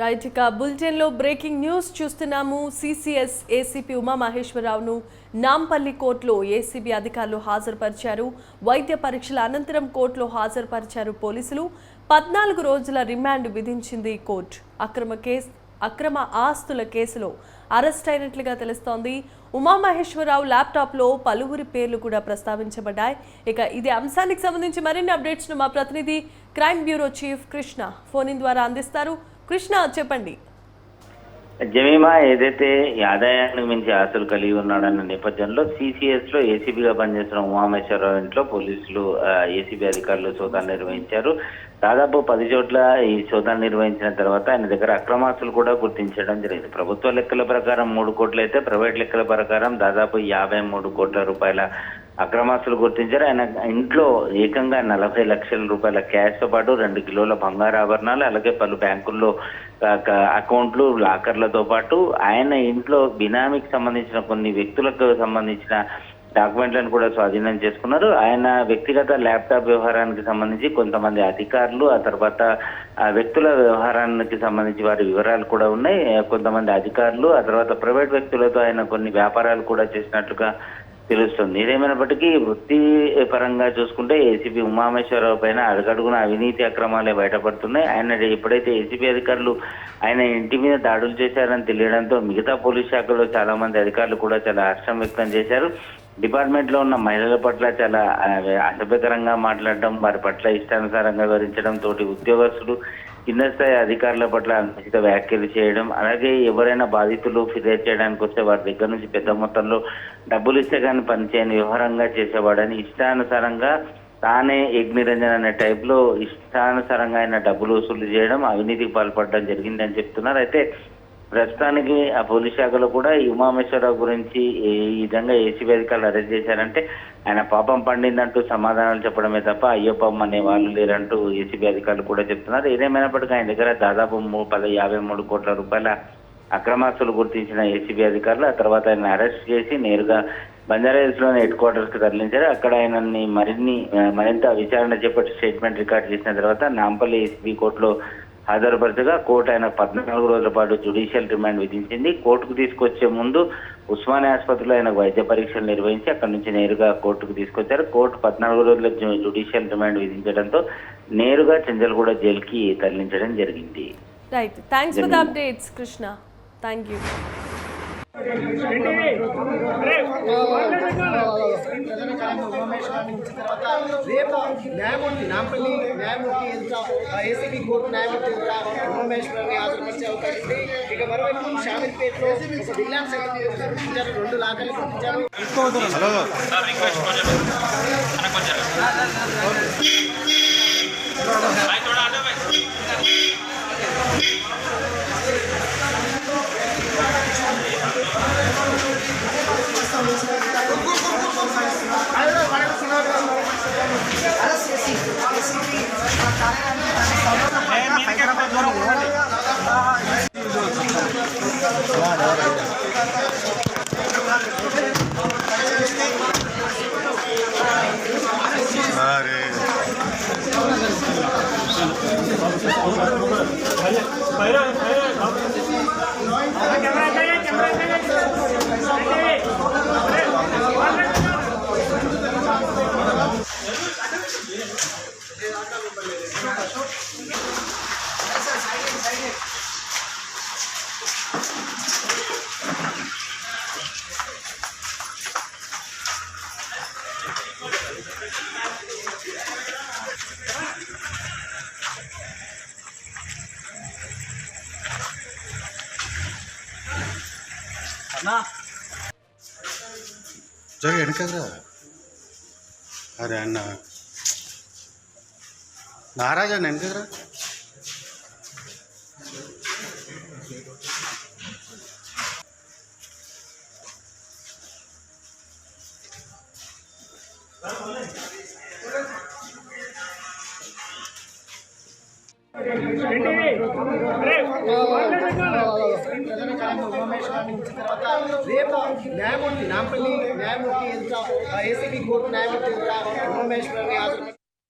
Right ఇక బులెటిన్లో breaking news చూస్తున్నాము. సిసిఎస్ ఏసీపీ ఉమామహేశ్వరరావును నాంపల్లి కోర్టులో ఏసీబీ అధికారులు హాజరుపరిచారు. వైద్య పరీక్షల అనంతరం కోర్టులో హాజరుపరిచారు పోలీసులు. 14 రోజుల రిమాండ్ విధించింది కోర్టు. అక్రమ ఆస్తుల కేసులో అరెస్ట్ అయినట్లుగా తెలుస్తోంది. ఉమామహేశ్వరరావు ల్యాప్టాప్లో పలువురి పేర్లు కూడా ప్రస్తావించబడ్డాయి. ఇక ఇదే అంశానికి సంబంధించి మరిన్ని అప్డేట్స్ను మా ప్రతినిధి crime bureau chief Krishna phone in ద్వారా అందిస్తారు. కృష్ణ, చెప్పండి. జమీమా ఏదైతే ఆదాయానికి మించి ఆస్తులు కలిగి ఉన్నాడన్న నేపథ్యంలో సిసిఎస్ లో ఏసీబీగా పనిచేస్తున్న ఉమామహేశ్వరరావు ఇంట్లో పోలీసులు ఏసీబీ అధికారులు సోదాలు నిర్వహించారు. దాదాపు 10 చోట్ల ఈ సోదాలు నిర్వహించిన తర్వాత ఆయన దగ్గర అక్రమాస్తులు కూడా గుర్తించడం జరిగింది. ప్రభుత్వ లెక్కల ప్రకారం 3 కోట్లు అయితే ప్రైవేట్ లెక్కల ప్రకారం దాదాపు 53 కోట్ల రూపాయల అక్రమాస్తులు గుర్తించారు. ఆయన ఇంట్లో ఏకంగా 40 లక్షల రూపాయల క్యాష్ తో పాటు 2 కిలోల బంగారు ఆభరణాలు, అలాగే పలు బ్యాంకుల్లో అకౌంట్లు, లాకర్లతో పాటు ఆయన ఇంట్లో బినామీకి సంబంధించిన కొన్ని వ్యక్తులకు సంబంధించిన డాక్యుమెంట్లను కూడా స్వాధీనం చేసుకున్నారు. ఆయన వ్యక్తిగత ల్యాప్టాప్ వ్యవహారానికి సంబంధించి కొంతమంది అధికారులు, ఆ తర్వాత వ్యక్తుల వ్యవహారానికి సంబంధించి వారి వివరాలు కూడా ఉన్నాయి. కొంతమంది అధికారులు, ఆ తర్వాత ప్రైవేట్ వ్యక్తులతో ఆయన కొన్ని వ్యాపారాలు కూడా చేసినట్లుగా తెలుస్తుంది. ఏదేమైనప్పటికీ వృత్తి పరంగా చూసుకుంటే ఏసీబీ ఉమామహేశ్వరరావు పైన అడుగడుగున అవినీతి అక్రమాలే బయటపడుతున్నాయి. ఆయన ఎప్పుడైతే ఏసీబీ అధికారులు ఆయన ఇంటి మీద దాడులు చేశారని తెలియడంతో మిగతా పోలీస్ శాఖలో చాలా మంది అధికారులు కూడా చాలా హర్షం వ్యక్తం చేశారు. డిపార్ట్మెంట్ లో ఉన్న మహిళల పట్ల చాలా అసభ్యకరంగా మాట్లాడడం, వారి పట్ల ఇష్టానుసారంగా వివరించడం, తోటి ఉద్యోగస్తులు కింద స్థాయి అధికారుల పట్ల అనుచిత వ్యాఖ్యలు చేయడం, అలాగే ఎవరైనా బాధితులు ఫిర్యాదు చేయడానికి వస్తే వారి దగ్గర నుంచి పెద్ద మొత్తంలో డబ్బులు ఇస్తే కానీ పనిచేయని వ్యవహారంగా చేసేవాడని, ఇష్టానుసారంగా తానే యజ్ఞనిరంజన్ అనే టైప్ లో ఇష్టానుసారంగా ఆయన డబ్బులు వసూలు చేయడం, అవినీతికి పాల్పడడం జరిగిందని చెప్తున్నారు. అయితే ప్రస్తుతానికి ఆ పోలీస్ శాఖలో కూడా ఈ ఉమామహేశ్వరరావు గురించి ఈ విధంగా ఏసీబీ అధికారులు అరెస్ట్ చేశారంటే ఆయన పాపం పండిందంటూ సమాధానాలు చెప్పడమే తప్ప అయ్యో పాపం అనే వాళ్ళు లేరంటూ ఏసీబీ అధికారులు కూడా చెప్తున్నారు. ఏదేమైనప్పటికీ ఆయన దగ్గర దాదాపు 53 కోట్ల రూపాయల అక్రమాస్తులు గుర్తించిన ఏసీబీ అధికారులు ఆ తర్వాత ఆయన అరెస్ట్ చేసి నేరుగా బంజారాహిల్స్ లోని హెడ్ క్వార్టర్స్ కి తరలించారు. అక్కడ ఆయనని మరింత విచారణ చేపట్టి స్టేట్మెంట్ రికార్డు చేసిన తర్వాత నాంపల్లి ఏసీబీ కోర్టులో హాజరుపరచగా కోర్టు ఆయన 14 రోజుల పాటు జ్యుడిషియల్ రిమాండ్ విధించింది. కోర్టుకు తీసుకొచ్చే ముందు ఉస్మానియా ఆసుపత్రిలో ఆయన వైద్య పరీక్షలు నిర్వహించి అక్కడి నుంచి నేరుగా కోర్టుకు తీసుకొచ్చారు. కోర్టు 14 రోజుల జ్యుడిషియల్ రిమాండ్ విధించడంతో నేరుగా చెంచల్గూడ జైలుకి తరలించడం జరిగింది. Right, thanks for the updates Krishna. Thank you. రేపు న్యాయమూర్తి నాంపల్లి న్యాయమూర్తి ఏసీబీ కోర్టు న్యాయమూర్తి ఉమామహేశ్వరాన్ని హాజరుపరిచే అవకాశం ఉంది. ఇక మరోవైపు షామీర్పేటలో ఒక విల్లాన్ సంగతి గుర్తించారు, 2 లాకర్లు గుర్తించారు. జర వెనకరా. అరే అన్న నారాజా వెనకరా. రేపు న్యాయమూర్తి నాంపల్లి న్యాయమూర్తి ఏసీబీ కోర్టు న్యాయమూర్తి ఉమామహేశ్వరాన్ని హాజరు